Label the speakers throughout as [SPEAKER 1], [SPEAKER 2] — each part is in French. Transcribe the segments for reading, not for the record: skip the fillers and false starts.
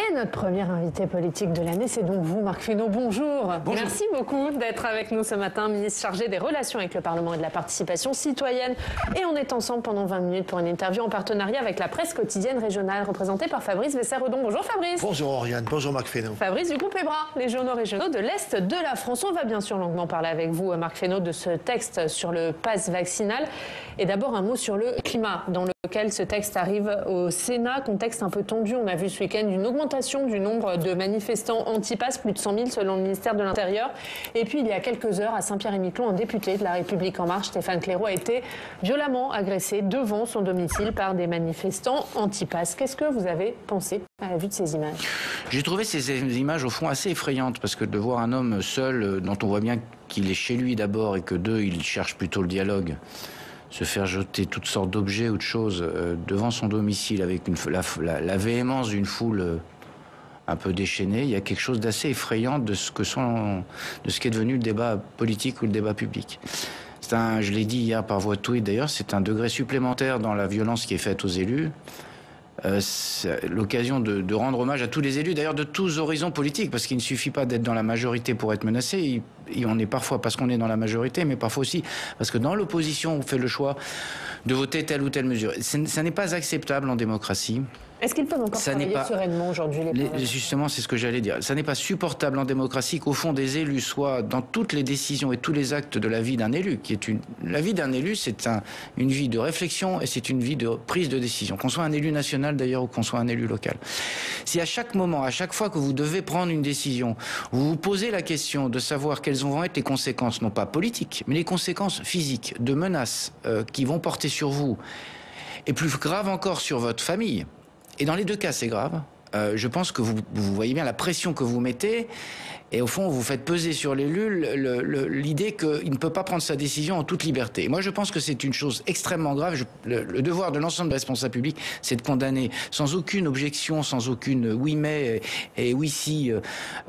[SPEAKER 1] Et notre premier invité politique de l'année, c'est donc vous, Marc Fesneau. Bonjour.
[SPEAKER 2] Bonjour.
[SPEAKER 1] Merci beaucoup d'être avec nous ce matin, ministre chargé des relations avec le Parlement et de la participation citoyenne. Et on est ensemble pendant 20 minutes pour une interview en partenariat avec la presse quotidienne régionale, représentée par Fabrice Vesser-Redon. Bonjour Fabrice.
[SPEAKER 3] Bonjour Oriane, bonjour Marc Fesneau.
[SPEAKER 1] Fabrice du groupe EBRA, les journaux régionaux de l'Est de la France. On va bien sûr longuement parler avec vous, Marc Fesneau, de ce texte sur le pass vaccinal. Et d'abord un mot sur le climat, dans lequel ce texte arrive au Sénat. Contexte un peu tendu. On a vu ce week-end une augmentation du nombre de manifestants anti-pass, plus de 100 000 selon le ministère de l'Intérieur. Et puis il y a quelques heures, à Saint-Pierre-et-Miquelon, un député de La République En Marche, Stéphane Claireau, a été violemment agressé devant son domicile par des manifestants anti-pass. Qu'est-ce que vous avez pensé à la vue de ces images?
[SPEAKER 2] J'ai trouvé ces images au fond assez effrayantes, parce que de voir un homme seul, dont on voit bien qu'il est chez lui d'abord et que il cherche plutôt le dialogue, se faire jeter toutes sortes d'objets ou de choses devant son domicile avec la véhémence d'une foule un peu déchaînée, il y a quelque chose d'assez effrayant de ce qui est devenu le débat politique ou le débat public. Je l'ai dit hier par voie de tweet d'ailleurs, c'est un degré supplémentaire dans la violence qui est faite aux élus. C'est l'occasion de rendre hommage à tous les élus, d'ailleurs de tous horizons politiques, parce qu'il ne suffit pas d'être dans la majorité pour être menacé. Et on est parfois parce qu'on est dans la majorité, mais parfois aussi parce que dans l'opposition, on fait le choix de voter telle ou telle mesure. Ça n'est pas acceptable en démocratie.
[SPEAKER 1] Est-ce qu'ils peuvent encore travailler sereinement aujourd'hui,
[SPEAKER 2] Justement, c'est ce que j'allais dire. Ça n'est pas supportable en démocratie qu'au fond des élus soient dans toutes les décisions et tous les actes de la vie d'un élu. La vie d'un élu, c'est une vie de réflexion et c'est une vie de prise de décision. Qu'on soit un élu national d'ailleurs ou qu'on soit un élu local. Si à chaque moment, à chaque fois que vous devez prendre une décision, vous vous posez la question de savoir quelles vont être les conséquences, non pas politiques, mais les conséquences physiques, de menaces qui vont porter sur vous, et plus grave encore sur votre famille. Et dans les deux cas, c'est grave. Je pense que vous voyez bien la pression que vous mettez. Et au fond, vous faites peser sur l'élu l'idée qu'il ne peut pas prendre sa décision en toute liberté. Et moi, je pense que c'est une chose extrêmement grave. Le devoir de l'ensemble des responsables publics, c'est de condamner sans aucune objection, sans aucune oui mais et oui si,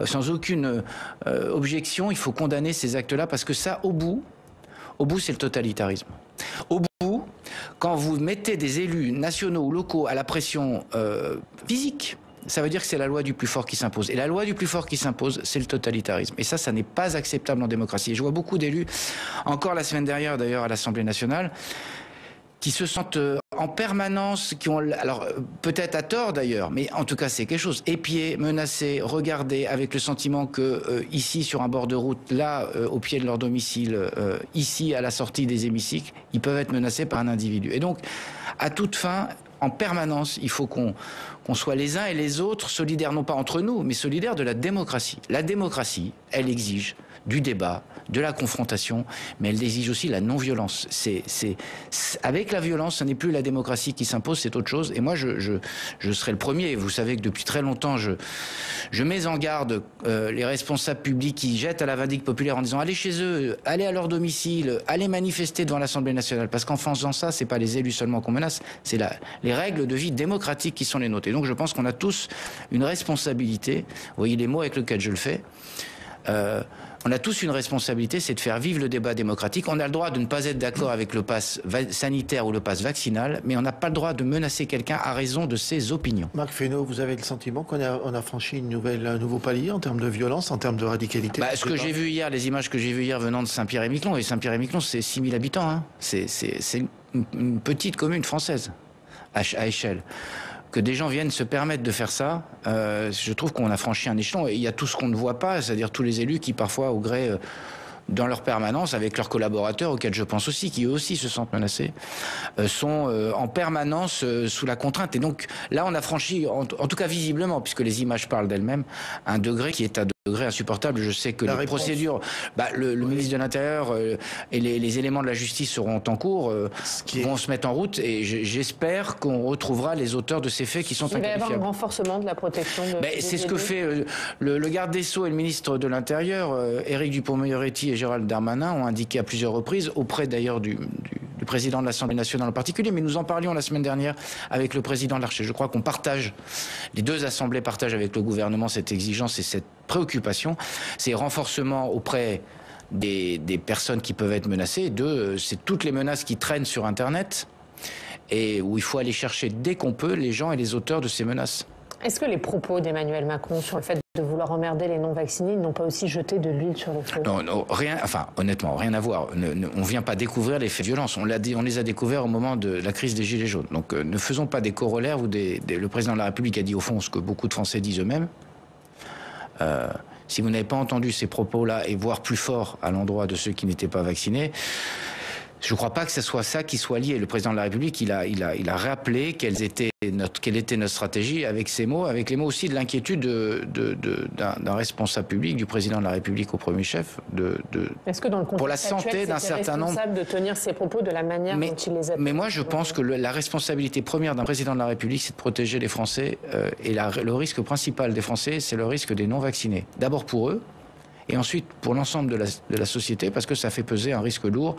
[SPEAKER 2] sans aucune objection. Il faut condamner ces actes-là parce que ça, au bout, c'est le totalitarisme. Au bout, quand vous mettez des élus nationaux ou locaux à la pression physique, ça veut dire que c'est la loi du plus fort qui s'impose. Et la loi du plus fort qui s'impose, c'est le totalitarisme. Et ça n'est pas acceptable en démocratie. Et je vois beaucoup d'élus, encore la semaine dernière d'ailleurs à l'Assemblée nationale, qui se sentent en permanence, alors peut-être à tort d'ailleurs, mais en tout cas c'est quelque chose, épiés, menacés, regardés, avec le sentiment que ici sur un bord de route, là au pied de leur domicile, ici à la sortie des hémicycles, ils peuvent être menacés par un individu. Et donc à toute fin, en permanence, il faut qu'on soit les uns et les autres solidaires, non pas entre nous, mais solidaires de la démocratie. La démocratie, elle exige du débat, de la confrontation, mais elle exige aussi la non-violence. Avec la violence, ce n'est plus la démocratie qui s'impose, c'est autre chose. Et moi, je serai le premier. Vous savez que depuis très longtemps, je mets en garde les responsables publics qui jettent à la vindicte populaire en disant allez chez eux, allez à leur domicile, allez manifester devant l'Assemblée nationale. Parce qu'en faisant ça, c'est pas les élus seulement qu'on menace, c'est les règles de vie démocratique qui sont les nôtres. Et donc je pense qu'on a tous une responsabilité. Vous voyez les mots avec lesquels je le fais. On a tous une responsabilité, c'est de faire vivre le débat démocratique. On a le droit de ne pas être d'accord avec le pass sanitaire ou le pass vaccinal, mais on n'a pas le droit de menacer quelqu'un à raison de ses opinions.
[SPEAKER 3] Marc Fesneau, vous avez le sentiment qu'on a franchi un nouveau palier en termes de violence, en termes de radicalité?
[SPEAKER 2] Ce que j'ai vu hier, les images que j'ai vues hier venant de Saint-Pierre-et-Miquelon, et Saint-Pierre-et-Miquelon, c'est 6 000 habitants. Hein. C'est une petite commune française à échelle. Que des gens viennent se permettre de faire ça, je trouve qu'on a franchi un échelon. Et il y a tout ce qu'on ne voit pas, c'est-à-dire tous les élus qui parfois, au gré, dans leur permanence, avec leurs collaborateurs, auxquels je pense aussi, qui eux aussi se sentent menacés, sont en permanence sous la contrainte. Et donc là, on a franchi, en tout cas visiblement, puisque les images parlent d'elles-mêmes, un degré qui est à degré insupportable. Je sais que les procédures, le ministre de l'Intérieur et les éléments de la justice seront en cours, vont se mettre en route, et j'espère qu'on retrouvera les auteurs de ces faits qui sont inqualifiables.
[SPEAKER 1] Il va y avoir un renforcement de la protection
[SPEAKER 2] c'est ce que fait le garde des Sceaux et le ministre de l'Intérieur, Éric Dupond-Moretti et Gérald Darmanin, ont indiqué à plusieurs reprises, auprès d'ailleurs du président de l'Assemblée nationale en particulier, mais nous en parlions la semaine dernière avec le président Larcher. Je crois qu'on partage, les deux assemblées partagent avec le gouvernement cette exigence et cette préoccupation, c'est renforcement auprès des personnes qui peuvent être menacées. C'est toutes les menaces qui traînent sur Internet et où il faut aller chercher dès qu'on peut les gens et les auteurs de ces menaces.
[SPEAKER 1] Est-ce que les propos d'Emmanuel Macron sur le fait de vouloir emmerder les non-vaccinés n'ont pas aussi jeté de l'huile sur le feu?
[SPEAKER 2] Non, rien, enfin, honnêtement, rien à voir. On ne vient pas découvrir les faits de violence. On les a découverts au moment de la crise des Gilets jaunes. Donc ne faisons pas des corollaires où le président de la République a dit au fond ce que beaucoup de Français disent eux-mêmes. Si vous n'avez pas entendu ces propos-là, et voire plus fort à l'endroit de ceux qui n'étaient pas vaccinés, je ne crois pas que ce soit ça qui soit lié. Le président de la République, il a rappelé quelle était notre stratégie avec ces mots, avec les mots aussi de l'inquiétude d'un responsable public, du président de la République au premier chef,
[SPEAKER 1] Est-ce que dans le contexte
[SPEAKER 2] pour la santé d'un certain nombre,
[SPEAKER 1] responsable de tenir ses propos de la manière dont il les a.
[SPEAKER 2] Mais moi, je pense que la responsabilité première d'un président de la République, c'est de protéger les Français. Et le risque principal des Français, c'est le risque des non-vaccinés. D'abord pour eux, et ensuite pour l'ensemble de la société, parce que ça fait peser un risque lourd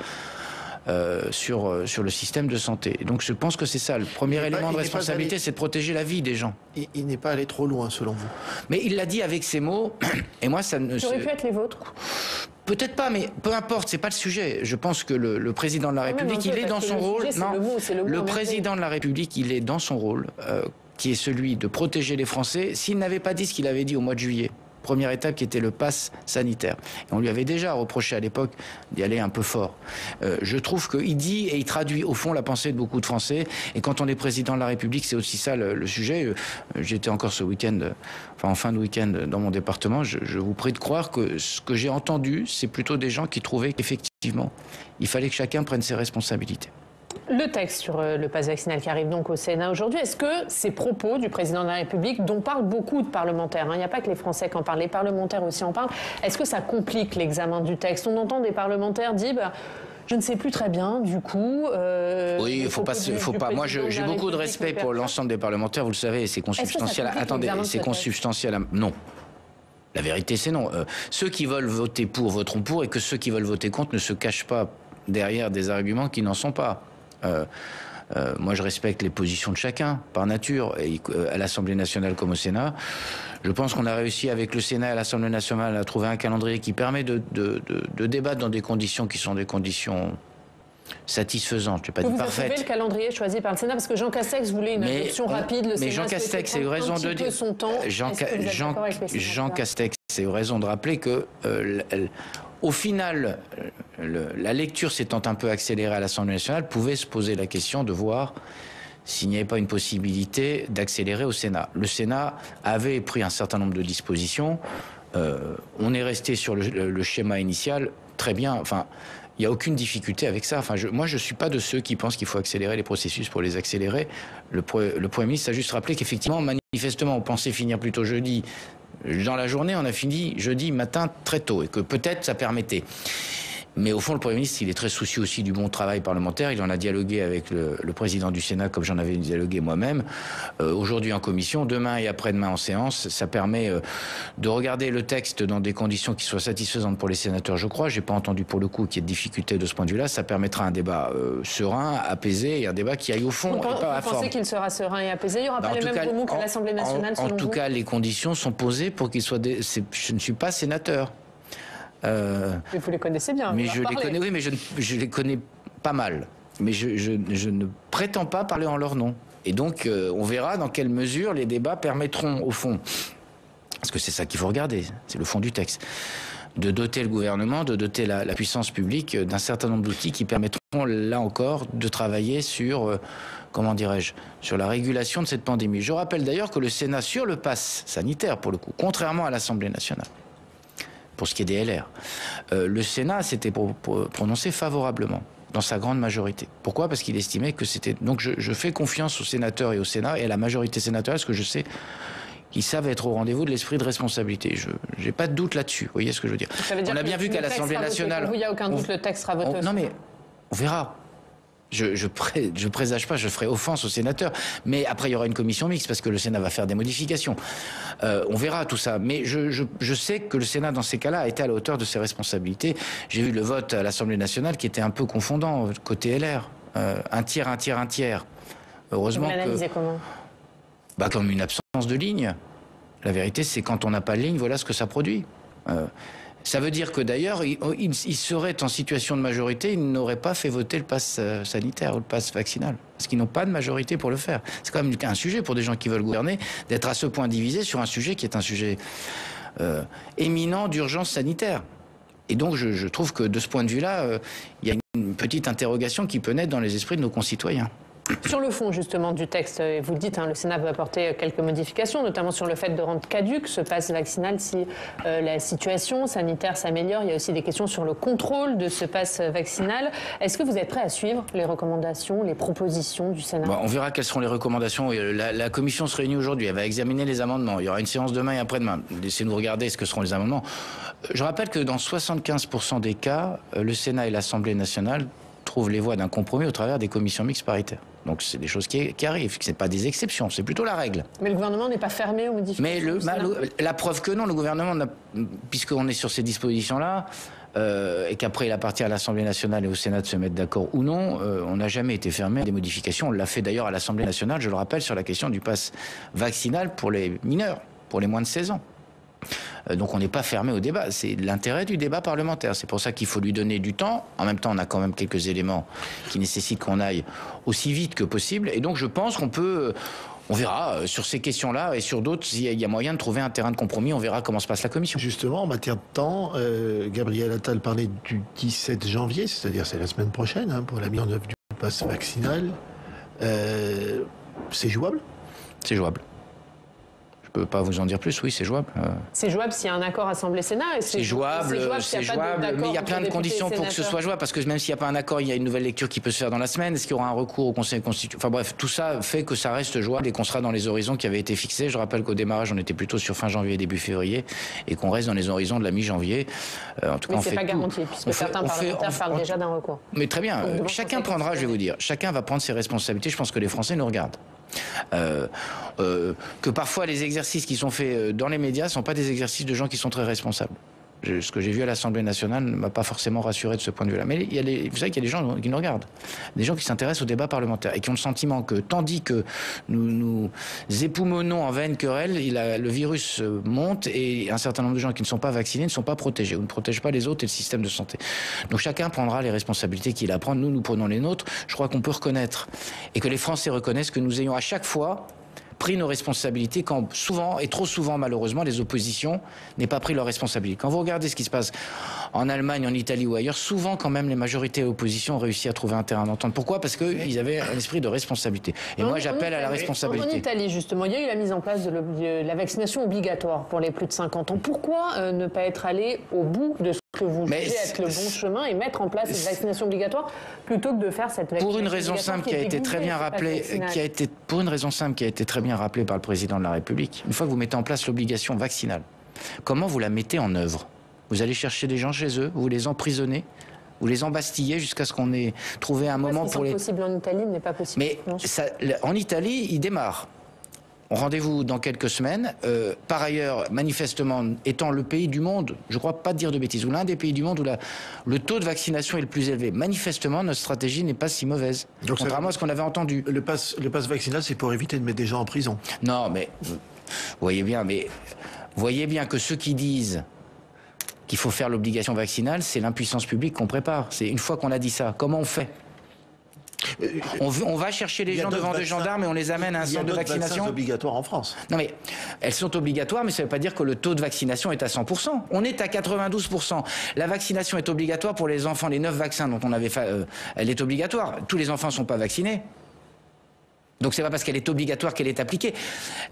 [SPEAKER 2] sur le système de santé. Et donc je pense que c'est ça, le premier élément de responsabilité, c'est de protéger la vie des gens.
[SPEAKER 3] Il n'est pas allé trop loin, selon vous.
[SPEAKER 2] Mais il l'a dit avec ces mots, et moi ça ne...
[SPEAKER 1] Ça aurait pu être les vôtres?
[SPEAKER 2] Peut-être pas, mais peu importe, c'est pas le sujet. Je pense que le président de la République, il est dans son rôle. Non, le président de la République, il est dans son rôle, qui est celui de protéger les Français. S'il n'avait pas dit ce qu'il avait dit au mois de juillet, première étape qui était le pass sanitaire. Et on lui avait déjà reproché à l'époque d'y aller un peu fort. Je trouve qu'il dit et il traduit au fond la pensée de beaucoup de Français. Et quand on est président de la République, c'est aussi ça le sujet. J'étais encore ce week-end, en fin de week-end dans mon département. Je vous prie de croire que ce que j'ai entendu, c'est plutôt des gens qui trouvaient qu'effectivement, il fallait que chacun prenne ses responsabilités.
[SPEAKER 1] Le texte sur le pass vaccinal qui arrive donc au Sénat aujourd'hui, est-ce que ces propos du président de la République, dont parlent beaucoup de parlementaires, il n'y a pas que les Français qui en parlent, les parlementaires aussi en parlent, est-ce que ça complique l'examen du texte? On entend des parlementaires dire je ne sais plus très bien, du coup...
[SPEAKER 2] oui, il faut pas. Moi, j'ai beaucoup de respect pour l'ensemble des parlementaires, vous le savez, c'est consubstantiel. Attendez, c'est consubstantiel. Non. La vérité, c'est non. Ceux qui veulent voter pour voteront pour, et que ceux qui veulent voter contre ne se cachent pas derrière des arguments qui n'en sont pas. Moi, je respecte les positions de chacun, par nature, et à l'Assemblée nationale comme au Sénat. Je pense qu'on a réussi avec le Sénat et l'Assemblée nationale à trouver un calendrier qui permet de débattre dans des conditions qui sont des conditions satisfaisantes. Je ne vais pas dire parfaites.
[SPEAKER 1] Vous avez le calendrier choisi par le Sénat, parce que Jean Castex voulait une adoption rapide. Le
[SPEAKER 2] mais Jean Castex a eu raison de dire. Jean Castex a eu raison de rappeler que au final, la lecture s'étant un peu accélérée à l'Assemblée nationale, pouvait se poser la question de voir s'il n'y avait pas une possibilité d'accélérer au Sénat. Le Sénat avait pris un certain nombre de dispositions. On est resté sur le schéma initial. Très bien. Enfin, il n'y a aucune difficulté avec ça. Enfin, moi, je ne suis pas de ceux qui pensent qu'il faut accélérer les processus pour les accélérer. Le Premier ministre a juste rappelé qu'effectivement, manifestement, on pensait finir plutôt jeudi. Dans la journée, on a fini jeudi matin très tôt, et que peut-être ça permettait. Mais au fond, le Premier ministre, il est très soucieux aussi du bon travail parlementaire. Il en a dialogué avec le président du Sénat, comme j'en avais dialogué moi-même. Aujourd'hui en commission, demain et après-demain en séance. Ça permet de regarder le texte dans des conditions qui soient satisfaisantes pour les sénateurs, je crois. J'ai pas entendu pour le coup qu'il y ait de difficultés de ce point de vue-là. Ça permettra un débat serein, apisé, et un débat qui aille au fond.
[SPEAKER 1] Vous pensez qu'il sera serein et apaisé? Il n'y aura pas les mêmes remous qu'à l'Assemblée nationale, selon vous?
[SPEAKER 2] En tout cas, les conditions sont posées pour qu'il soit... Je ne suis pas sénateur.
[SPEAKER 1] Mais vous les connaissez bien.
[SPEAKER 2] Mais je les connais, oui, mais je les connais pas mal. Mais je ne prétends pas parler en leur nom. Et donc, on verra dans quelle mesure les débats permettront, au fond, parce que c'est ça qu'il faut regarder, c'est le fond du texte, de doter le gouvernement, de doter la puissance publique d'un certain nombre d'outils qui permettront, là encore, de travailler sur, comment dirais-je, sur la régulation de cette pandémie. Je rappelle d'ailleurs que le Sénat, sur le pass sanitaire, pour le coup, contrairement à l'Assemblée nationale, pour ce qui est des LR, le Sénat s'était prononcé favorablement, dans sa grande majorité. Pourquoi? Parce qu'il estimait que c'était... Donc je fais confiance aux sénateurs et au Sénat, et à la majorité sénatoriale, parce que je sais qu'ils savent être au rendez-vous de l'esprit de responsabilité. Je n'ai pas de doute là-dessus, vous voyez ce que je veux dire. On a bien vu qu'à l'Assemblée nationale...
[SPEAKER 1] Il n'y a aucun doute, le texte sera voté.
[SPEAKER 2] Non mais, on verra. Je présage pas, je ferai offense aux sénateurs. Mais après, il y aura une commission mixte parce que le Sénat va faire des modifications. On verra tout ça. Mais je sais que le Sénat, dans ces cas-là, a été à la hauteur de ses responsabilités. J'ai vu le vote à l'Assemblée nationale qui était un peu confondant côté LR. Un tiers, un tiers, un tiers. Heureusement que... Vous
[SPEAKER 1] l'analysez comment?
[SPEAKER 2] Comme une absence de ligne. La vérité, c'est quand on n'a pas de ligne, voilà ce que ça produit. Ça veut dire que d'ailleurs, il serait en situation de majorité, il n'aurait pas fait voter le pass sanitaire ou le pass vaccinal. Parce qu'ils n'ont pas de majorité pour le faire. C'est quand même un sujet pour des gens qui veulent gouverner, d'être à ce point divisé sur un sujet qui est un sujet éminent d'urgence sanitaire. Et donc je trouve que de ce point de vue-là, il y a une petite interrogation qui peut naître dans les esprits de nos concitoyens.
[SPEAKER 1] Sur le fond, justement, du texte, vous le dites, le Sénat va apporter quelques modifications, notamment sur le fait de rendre caduc ce pass vaccinal si la situation sanitaire s'améliore. Il y a aussi des questions sur le contrôle de ce pass vaccinal. Est-ce que vous êtes prêt à suivre les recommandations, les propositions du Sénat?
[SPEAKER 2] On verra quelles seront les recommandations. La commission se réunit aujourd'hui, elle va examiner les amendements. Il y aura une séance demain et après-demain. Laissez-nous regarder ce que seront les amendements. Je rappelle que dans 75% des cas, le Sénat et l'Assemblée nationale trouvent les voies d'un compromis au travers des commissions mixtes paritaires. Donc c'est des choses qui arrivent, ce n'est pas des exceptions, c'est plutôt la règle.
[SPEAKER 1] Mais le gouvernement n'est pas fermé aux modifications.
[SPEAKER 2] Mais la preuve que non, le gouvernement, puisqu'on est sur ces dispositions-là, et qu'après il appartient à l'Assemblée nationale et au Sénat de se mettre d'accord ou non, on n'a jamais été fermé à des modifications. On l'a fait d'ailleurs à l'Assemblée nationale, je le rappelle, sur la question du pass vaccinal pour les mineurs, pour les moins de 16 ans. Donc on n'est pas fermé au débat, c'est l'intérêt du débat parlementaire. C'est pour ça qu'il faut lui donner du temps. En même temps, on a quand même quelques éléments qui nécessitent qu'on aille aussi vite que possible. Et donc je pense qu'on peut, on verra sur ces questions-là et sur d'autres, s'il y a moyen de trouver un terrain de compromis, on verra comment se passe la commission.
[SPEAKER 3] Justement, en matière de temps, Gabriel Attal parlait du 17 janvier, c'est-à-dire c'est la semaine prochaine, pour la mise en œuvre du pass vaccinal. C'est jouable?
[SPEAKER 2] C'est jouable. Je ne peux pas vous en dire plus, oui, c'est jouable.
[SPEAKER 1] C'est jouable s'il y a un accord Assemblée-Sénat.
[SPEAKER 2] C'est jouable, mais il y a plein de conditions pour que ce soit jouable, parce que même s'il n'y a pas un accord, il y a une nouvelle lecture qui peut se faire dans la semaine. Est-ce qu'il y aura un recours au Conseil constitutionnel? Enfin bref, tout ça fait que ça reste jouable et qu'on sera dans les horizons qui avaient été fixés. Je rappelle qu'au démarrage, on était plutôt sur fin janvier, début février, et qu'on reste dans les horizons de la mi-janvier.
[SPEAKER 1] En tout cas, mais c'est pas garanti, puisque certains parlementaires parlent déjà d'un recours.
[SPEAKER 2] Mais très bien, chacun prendra, je vais vous dire, chacun va prendre ses responsabilités. Je pense que les Français nous regardent. Que parfois les exercices qui sont faits dans les médias ne sont pas des exercices de gens qui sont très responsables. Ce que j'ai vu à l'Assemblée nationale ne m'a pas forcément rassuré de ce point de vue-là. Mais vous savez qu'il y a des gens qui nous regardent, des gens qui s'intéressent au débat parlementaire et qui ont le sentiment que, tandis que nous époumonnons en vaine querelle, le virus monte et un certain nombre de gens qui ne sont pas vaccinés ne sont pas protégés ou ne protègent pas les autres et le système de santé. Donc chacun prendra les responsabilités qu'il a à prendre. Nous prenons les nôtres. Je crois qu'on peut reconnaître et que les Français reconnaissent que nous ayons à chaque fois pris nos responsabilités quand souvent, et trop souvent malheureusement, les oppositions n'aient pas pris leurs responsabilités. Quand vous regardez ce qui se passe en Allemagne, en Italie ou ailleurs, souvent quand même les majorités et l'oppositions ont réussi à trouver un terrain d'entente. Pourquoi? Parce qu'ils avaient un esprit de responsabilité. Et moi j'appelle à la responsabilité.
[SPEAKER 1] En Italie justement, il y a eu la mise en place de la vaccination obligatoire pour les plus de 50 ans. Pourquoi ne pas être allé au bout de ce que vous jugez être le bon chemin et mettre en place cette vaccination obligatoire plutôt que de faire cette vaccination
[SPEAKER 2] pour une raison simple qui a été très bien rappelée, pour une raison simple qui a été très bien rappelée par le président de la République. Une fois que vous mettez en place l'obligation vaccinale, comment vous la mettez en œuvre? Vous allez chercher des gens chez eux, vous les emprisonnez, vous les embastillez jusqu'à ce qu'on ait trouvé un moment pour les...
[SPEAKER 1] possible en Italie n'est pas possible.
[SPEAKER 2] Mais en Italie, il démarre. Rendez-vous dans quelques semaines. Par ailleurs, manifestement, étant le pays du monde, je ne crois pas dire de bêtises, ou l'un des pays du monde où le taux de vaccination est le plus élevé, manifestement, notre stratégie n'est pas si mauvaise. Donc, contrairement à ce qu'on avait entendu.
[SPEAKER 3] Le pass vaccinal, c'est pour éviter de mettre des gens en prison.
[SPEAKER 2] Non, mais voyez bien que ceux qui disent qu'il faut faire l'obligation vaccinale, c'est l'impuissance publique qu'on prépare. C'est une fois qu'on a dit ça, comment on fait? On va chercher les gens devant des gendarmes et on les amène à un centre de vaccination.
[SPEAKER 3] Il y a d'autres obligatoires en France.
[SPEAKER 2] Non mais, elles sont obligatoires, mais ça ne veut pas dire que le taux de vaccination est à 100%. On est à 92%. La vaccination est obligatoire pour les enfants. Les 9 vaccins dont on avait fait, elle est obligatoire. Tous les enfants ne sont pas vaccinés. Donc c'est pas parce qu'elle est obligatoire qu'elle est appliquée.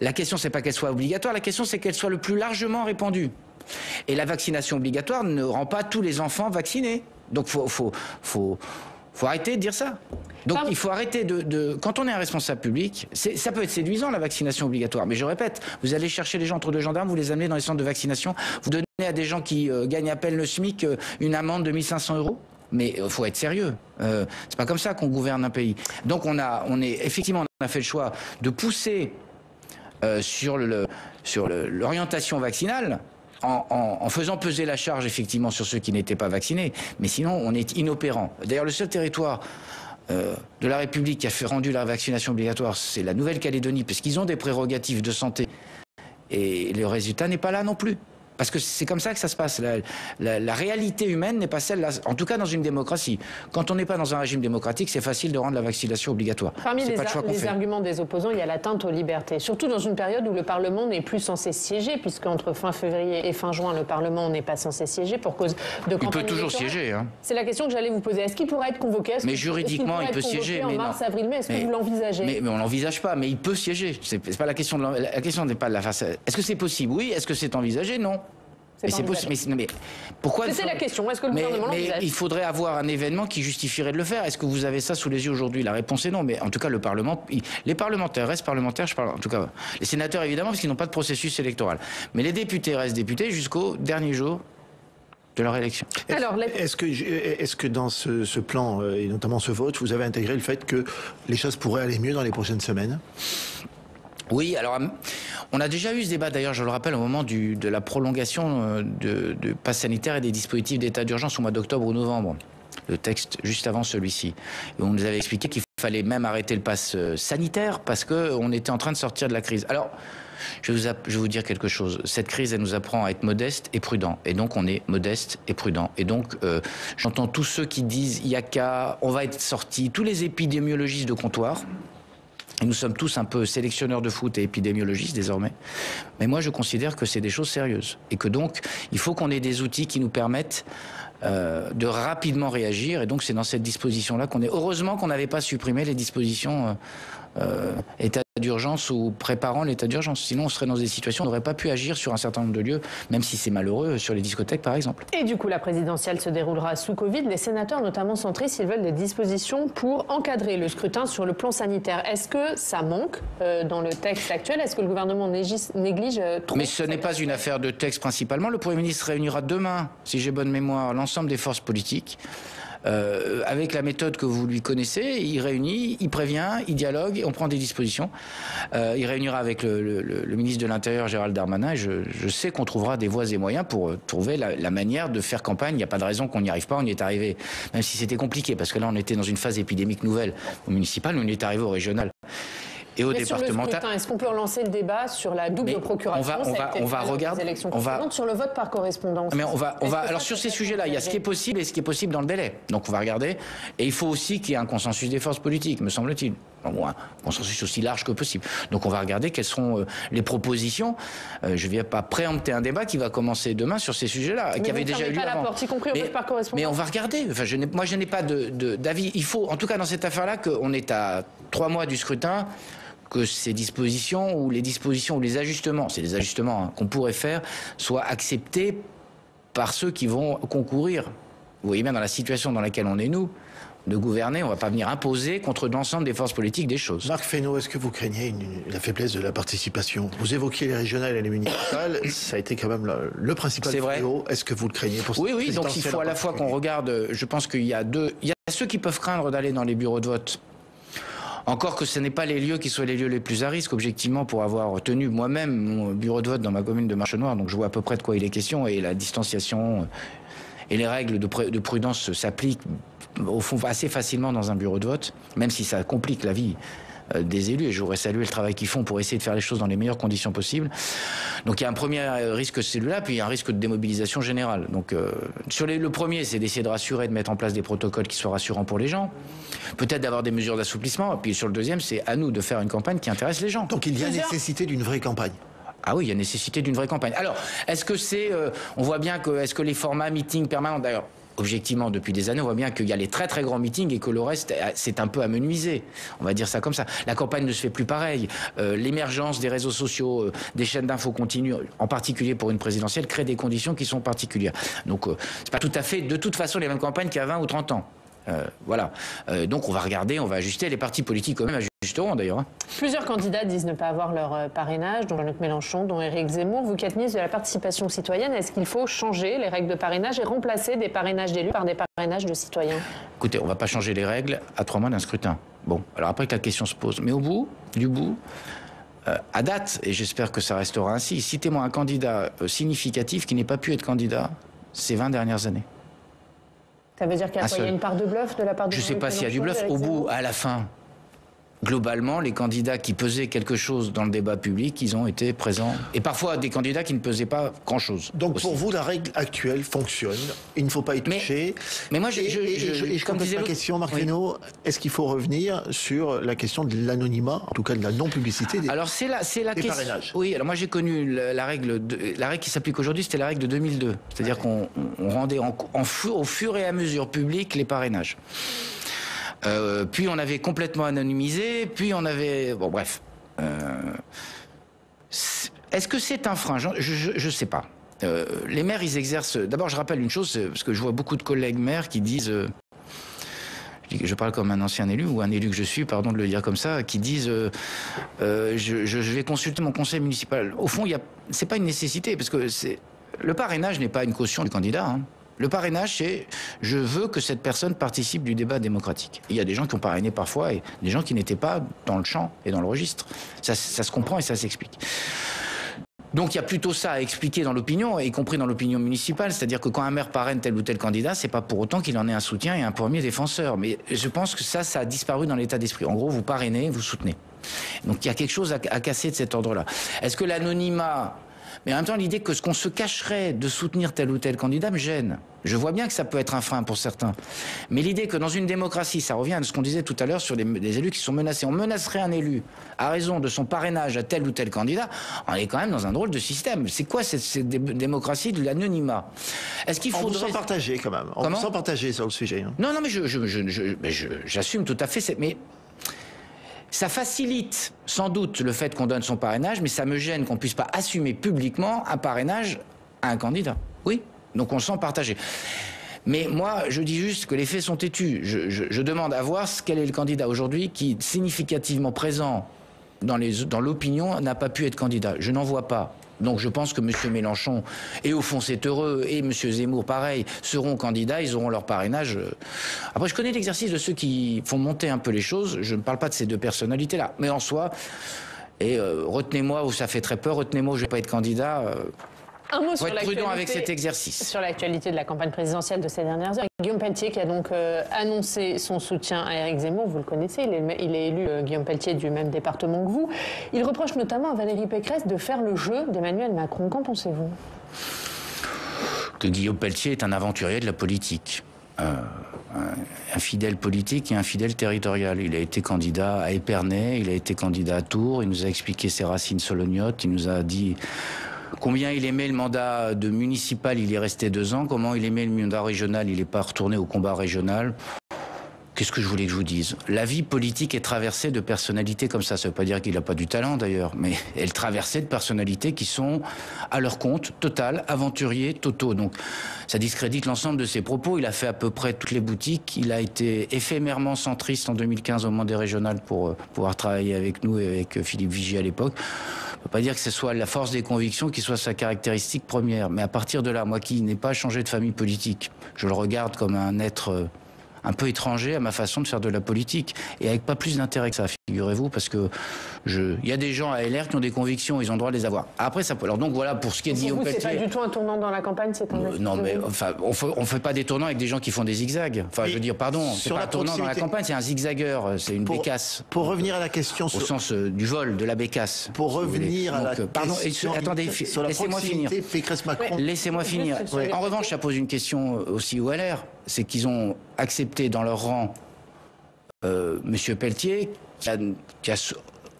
[SPEAKER 2] La question, c'est pas qu'elle soit obligatoire, la question, c'est qu'elle soit le plus largement répandue. Et la vaccination obligatoire ne rend pas tous les enfants vaccinés. Donc faut arrêter de dire ça. Donc il faut arrêter quand on est un responsable public, ça peut être séduisant la vaccination obligatoire, mais je répète, vous allez chercher les gens entre deux gendarmes, vous les amenez dans les centres de vaccination, vous donnez à des gens qui gagnent à peine le SMIC une amende de 1 500 €. Mais il faut être sérieux. C'est pas comme ça qu'on gouverne un pays. Donc on a fait le choix de pousser sur l'orientation vaccinale. En faisant peser la charge effectivement sur ceux qui n'étaient pas vaccinés, mais sinon on est inopérant. D'ailleurs le seul territoire de la République qui a rendu la vaccination obligatoire, c'est la Nouvelle-Calédonie, parce qu'ils ont des prérogatives de santé, et le résultat n'est pas là non plus. Parce que c'est comme ça que ça se passe. La réalité humaine n'est pas celle-là, en tout cas dans une démocratie. Quand on n'est pas dans un régime démocratique, c'est facile de rendre la vaccination obligatoire.
[SPEAKER 1] Parmi les arguments des opposants, il y a l'atteinte aux libertés. Surtout dans une période où le Parlement n'est plus censé siéger, puisque entre fin février et fin juin, le Parlement n'est pas censé siéger pour cause de campagne.
[SPEAKER 2] Il peut toujours siéger. Hein.
[SPEAKER 1] C'est la question que j'allais vous poser. Est-ce qu'il pourrait être convoqué?
[SPEAKER 2] Mais juridiquement, il peut siéger.
[SPEAKER 1] En mars, avril, mai, est-ce que vous l'envisagez?
[SPEAKER 2] Mais on l'envisage pas. Mais il peut siéger. C'est pas la question. La question n'est pas de la face. Est-ce que c'est possible? Oui. Est-ce que c'est envisagé? Non. Mais c'est possible. Mais pourquoi?
[SPEAKER 1] C'était la question. Est-ce que le gouvernement l'envisage?
[SPEAKER 2] Il faudrait avoir un événement qui justifierait de le faire. Est-ce que vous avez ça sous les yeux aujourd'hui? La réponse est non. Mais en tout cas, le Parlement, les parlementaires restent parlementaires. Je parle en tout cas les sénateurs évidemment parce qu'ils n'ont pas de processus électoral. Mais les députés restent députés jusqu'au dernier jour de leur élection.
[SPEAKER 3] Est-ce que dans ce plan et notamment ce vote, vous avez intégré le fait que les choses pourraient aller mieux dans les prochaines semaines?
[SPEAKER 2] Oui, alors on a déjà eu ce débat d'ailleurs, je le rappelle, au moment de la prolongation du pass sanitaire et des dispositifs d'état d'urgence au mois d'octobre ou novembre. Le texte juste avant celui-ci. Et on nous avait expliqué qu'il fallait même arrêter le pass sanitaire parce qu'on était en train de sortir de la crise. Alors, je vais vous dire quelque chose. Cette crise, elle nous apprend à être modeste et prudent. Et donc, on est modeste et prudent. Et donc, j'entends tous ceux qui disent, il y a qu'à, on va être sortis, tous les épidémiologistes de comptoir. Et nous sommes tous un peu sélectionneurs de foot et épidémiologistes désormais. Mais moi, je considère que c'est des choses sérieuses. Et que donc, il faut qu'on ait des outils qui nous permettent de rapidement réagir. Et donc, c'est dans cette disposition-là qu'on est... Heureusement qu'on n'avait pas supprimé les dispositions état d'urgence ou préparant l'état d'urgence. Sinon, on serait dans des situations où on n'aurait pas pu agir sur un certain nombre de lieux, même si c'est malheureux, sur les discothèques, par exemple. Et
[SPEAKER 1] du coup, la présidentielle se déroulera sous Covid. Les sénateurs, notamment centristes, ils veulent des dispositions pour encadrer le scrutin sur le plan sanitaire. Est-ce que ça manque dans le texte actuel? Est-ce que le gouvernement néglige trop?
[SPEAKER 2] Mais ce n'est pas une affaire de texte principalement. Le Premier ministre réunira demain, si j'ai bonne mémoire, l'ensemble des forces politiques. Avec la méthode que vous lui connaissez, il réunit, il prévient, il dialogue, on prend des dispositions. Il réunira avec le ministre de l'Intérieur, Gérald Darmanin, et je sais qu'on trouvera des voies et moyens pour trouver la manière de faire campagne. Il n'y a pas de raison qu'on n'y arrive pas, on y est arrivé. Même si c'était compliqué, parce que là on était dans une phase épidémique nouvelle au municipal, on y est arrivé au régional. Et au départemental.
[SPEAKER 1] Est-ce qu'on peut relancer le débat sur la double procuration?
[SPEAKER 2] On va regarder.
[SPEAKER 1] Sur le vote par correspondance.
[SPEAKER 2] Mais alors sur ces sujets-là, il y a ce qui est possible et ce qui est possible dans le délai. Donc on va regarder. Et il faut aussi qu'il y ait un consensus des forces politiques, me semble-t-il. Bon, un consensus aussi large que possible. Donc on va regarder quelles sont les propositions. Je ne viens pas préempter un débat qui va commencer demain sur ces sujets-là, qui avait déjà eu lieu avant.
[SPEAKER 1] La porte, y compris au vote par correspondance.
[SPEAKER 2] Mais on va regarder. Enfin, moi, je n'ai pas d'avis. Il faut, en tout cas dans cette affaire-là, qu'on est à 3 mois du scrutin, que ces dispositions ou les ajustements, c'est des ajustements qu'on pourrait faire, soient acceptés par ceux qui vont concourir. Vous voyez bien dans la situation dans laquelle on est nous, de gouverner, on ne va pas venir imposer contre l'ensemble des forces politiques des choses.
[SPEAKER 3] Marc Fesneau, est-ce que vous craignez la faiblesse de la participation? Vous évoquiez les régionales et les municipales, ça a été quand même le principal fléau. Est-ce que vous le craignez pour
[SPEAKER 2] Oui, donc il faut à la fois qu'on regarde, je pense qu'il y a ceux qui peuvent craindre d'aller dans les bureaux de vote. Encore que ce n'est pas les lieux qui soient les lieux les plus à risque, objectivement, pour avoir tenu moi-même mon bureau de vote dans ma commune de Marchenoir, donc je vois à peu près de quoi il est question, et la distanciation et les règles de prudence s'appliquent au fond assez facilement dans un bureau de vote, même si ça complique la vie des élus, et je voudrais saluer le travail qu'ils font pour essayer de faire les choses dans les meilleures conditions possibles. Donc il y a un premier risque, celui-là, puis il y a un risque de démobilisation générale. Donc sur le premier, c'est d'essayer de rassurer, de mettre en place des protocoles qui soient rassurants pour les gens, peut-être d'avoir des mesures d'assouplissement, et puis sur le deuxième, c'est à nous de faire une campagne qui intéresse les gens.
[SPEAKER 3] Donc il y a nécessité d'une vraie campagne.
[SPEAKER 2] Ah oui, il y a nécessité d'une vraie campagne. Alors, est-ce que c'est... on voit bien que... Est-ce que les formats meetings permanents... D'ailleurs, objectivement, depuis des années, on voit bien qu'il y a les très très grands meetings et que le reste, c'est un peu amenuisé. On va dire ça comme ça. La campagne ne se fait plus pareil. L'émergence des réseaux sociaux, des chaînes d'infos continues, en particulier pour une présidentielle, crée des conditions qui sont particulières. Donc, c'est pas tout à fait, de toute façon, les mêmes campagnes qu'il y a 20 ou 30 ans. Voilà. Donc on va regarder, on va ajuster. Les partis politiques eux-mêmes ajusteront d'ailleurs.
[SPEAKER 1] Plusieurs candidats disent ne pas avoir leur parrainage, dont Jean-Luc Mélenchon, dont Éric Zemmour. Vous qui êtes ministre de la participation citoyenne, est-ce qu'il faut changer les règles de parrainage et remplacer des parrainages d'élus par des parrainages de citoyens?
[SPEAKER 2] Écoutez, on ne va pas changer les règles à 3 mois d'un scrutin. Bon, alors après que la question se pose. Mais au bout, à date, et j'espère que ça restera ainsi, citez-moi un candidat significatif qui n'ait pas pu être candidat ces 20 dernières années.
[SPEAKER 1] Ça veut dire qu'il y a une part de bluff de la part de...
[SPEAKER 2] Je ne sais pas s'il y a du bluff. Au bout, à la fin, globalement, les candidats qui pesaient quelque chose dans le débat public, ils ont été présents. Et parfois, des candidats qui ne pesaient pas grand-chose.
[SPEAKER 3] Donc,
[SPEAKER 2] aussi.
[SPEAKER 3] pour vous, la règle actuelle fonctionne. Il ne faut pas y toucher.
[SPEAKER 2] Mais moi,
[SPEAKER 3] je complète ma question, Marc Fesneau. Est-ce qu'il faut revenir sur la question de l'anonymat, en tout cas de la non-publicité des,
[SPEAKER 2] alors, c'est la
[SPEAKER 3] des
[SPEAKER 2] question.
[SPEAKER 3] parrainages?
[SPEAKER 2] Oui, alors moi, j'ai connu la règle qui s'applique aujourd'hui, c'était la règle de 2002. C'est-à-dire qu'on rendait au fur et à mesure public les parrainages. Puis on avait complètement anonymisé, puis on avait... Bon, bref. Est-ce que c'est un frein? Je sais pas. Les maires, ils exercent... D'abord, je rappelle une chose, parce que je vois beaucoup de collègues maires qui disent... je parle comme un ancien élu, ou un élu que je suis, pardon de le dire comme ça, qui disent je vais consulter mon conseil municipal. Au fond, c'est pas une nécessité, parce que le parrainage n'est pas une caution du candidat, hein. Le parrainage, c'est je veux que cette personne participe du débat démocratique. Il y a des gens qui ont parrainé parfois et des gens qui n'étaient pas dans le champ et dans le registre. Ça se comprend et ça s'explique. Donc il y a plutôt ça à expliquer dans l'opinion, y compris dans l'opinion municipale. C'est-à-dire que quand un maire parraine tel ou tel candidat, c'est pas pour autant qu'il en ait un soutien et un premier défenseur. Mais je pense que ça a disparu dans l'état d'esprit. En gros, vous parrainez, vous soutenez. Donc il y a quelque chose à casser de cet ordre-là. Est-ce que l'anonymat... Mais en même temps, l'idée que ce qu'on se cacherait de soutenir tel ou tel candidat me gêne. Je vois bien que ça peut être un frein pour certains. Mais l'idée que dans une démocratie, ça revient à ce qu'on disait tout à l'heure sur des élus qui sont menacés. On menacerait un élu à raison de son parrainage à tel ou tel candidat. On est quand même dans un drôle de système. C'est quoi cette démocratie de l'anonymat? Est-ce qu'il faudrait...
[SPEAKER 3] On vous sent partagé quand même. On vous sent partagé sur le sujet. Hein.
[SPEAKER 2] Non, mais j'assume tout à fait. Mais... ça facilite sans doute le fait qu'on donne son parrainage, mais ça me gêne qu'on ne puisse pas assumer publiquement un parrainage à un candidat. Oui, donc on se sent partagé. Mais moi, je dis juste que les faits sont têtus. Je demande à voir quel est le candidat aujourd'hui qui, significativement présent dans l'opinion, n'a pas pu être candidat. Je n'en vois pas. Donc je pense que M. Mélenchon, et au fond c'est heureux, et M. Zemmour pareil, seront candidats, ils auront leur parrainage. Après je connais l'exercice de ceux qui font monter un peu les choses, je ne parle pas de ces deux personnalités-là, mais en soi, et retenez-moi où ça fait très peur, retenez-moi où je ne vais pas être candidat.
[SPEAKER 1] Un mot
[SPEAKER 2] faut être prudent avec cet exercice.
[SPEAKER 1] Sur l'actualité de la campagne présidentielle de ces dernières heures. Guillaume Pelletier qui a donc annoncé son soutien à Éric Zemmour, vous le connaissez, il est élu, Guillaume Pelletier, du même département que vous. Il reproche notamment à Valérie Pécresse de faire le jeu d'Emmanuel Macron. Qu'en pensez-vous?
[SPEAKER 2] Que Guillaume Pelletier est un aventurier de la politique. Un fidèle politique et un fidèle territorial. Il a été candidat à Épernay, il a été candidat à Tours, il nous a expliqué ses racines solognotes, il nous a dit... combien il aimait le mandat de municipal, il y est resté 2 ans. Comment il aimait le mandat régional, il n'est pas retourné au combat régional. Qu'est-ce que je voulais que je vous dise? La vie politique est traversée de personnalités comme ça. Ça ne veut pas dire qu'il n'a pas du talent d'ailleurs, mais elle est traversée de personnalités qui sont à leur compte, total, aventuriers, totaux. Donc ça discrédite l'ensemble de ses propos. Il a fait à peu près toutes les boutiques. Il a été éphémèrement centriste en 2015 au moment des régionales pour pouvoir travailler avec nous et avec Philippe Vigier à l'époque. On ne peut pas dire que ce soit la force des convictions qui soit sa caractéristique première. Mais à partir de là, moi qui n'ai pas changé de famille politique, je le regarde comme un être un peu étranger à ma façon de faire de la politique. Et avec pas plus d'intérêt que ça, figurez-vous, parce que il y a des gens à LR qui ont des convictions, ils ont le droit de les avoir. Après, ça peut... Alors donc voilà, pour ce qui est de Guillaume Pelletier...
[SPEAKER 1] c'est pas du tout un tournant dans la campagne, c'est un...
[SPEAKER 2] Non, mais enfin, on fait pas des tournants avec des gens qui font des zigzags. Enfin, je veux dire, pardon, c'est pas un tournant dans la campagne, c'est un zigzagueur, c'est une bécasse.
[SPEAKER 3] Pour revenir à la question...
[SPEAKER 2] Au sens du vol, de la bécasse.
[SPEAKER 3] Pour revenir à la
[SPEAKER 2] question... Attendez, laissez-moi finir. Laissez-moi finir. En revanche, ça pose une question aussi au LR, c'est qu'ils ont accepté dans leur rang Monsieur Pelletier, qui a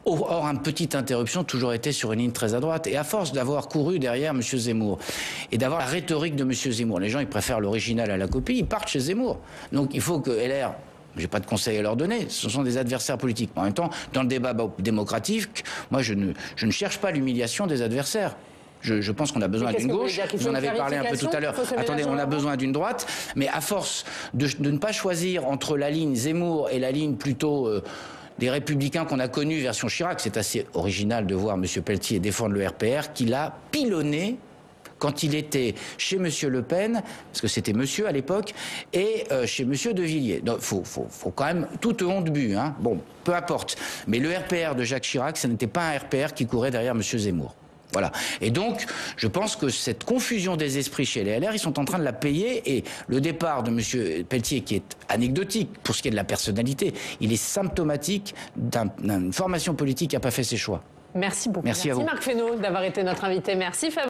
[SPEAKER 2] hors une petite interruption, toujours été sur une ligne très à droite. Et à force d'avoir couru derrière M. Zemmour et d'avoir la rhétorique de M. Zemmour, les gens ils préfèrent l'original à la copie, ils partent chez Zemmour. Donc il faut que LR, j'ai pas de conseil à leur donner, ce sont des adversaires politiques. En même temps, dans le débat démocratique, moi je ne cherche pas l'humiliation des adversaires. Je pense qu'on a besoin d'une gauche, vous en avez parlé un peu tout à l'heure. Attendez, on a besoin d'une droite, mais à force de ne pas choisir entre la ligne Zemmour et la ligne plutôt des Républicains qu'on a connus version Chirac, c'est assez original de voir M. Pelletier défendre le RPR, qu'il a pilonné quand il était chez M. Le Pen, parce que c'était monsieur à l'époque, et chez M. De Villiers. Donc, faut quand même tout au honte de but, hein. Bon, peu importe. Mais le RPR de Jacques Chirac, ce n'était pas un RPR qui courait derrière M. Zemmour. Voilà. Et donc, je pense que cette confusion des esprits chez les LR, ils sont en train de la payer. Et le départ de M. Pelletier, qui est anecdotique pour ce qui est de la personnalité, il est symptomatique d'une formation politique qui n'a pas fait ses choix.
[SPEAKER 1] Merci beaucoup.
[SPEAKER 2] Merci à vous.
[SPEAKER 1] Marc Fesneau d'avoir été notre invité. Merci Fabrice.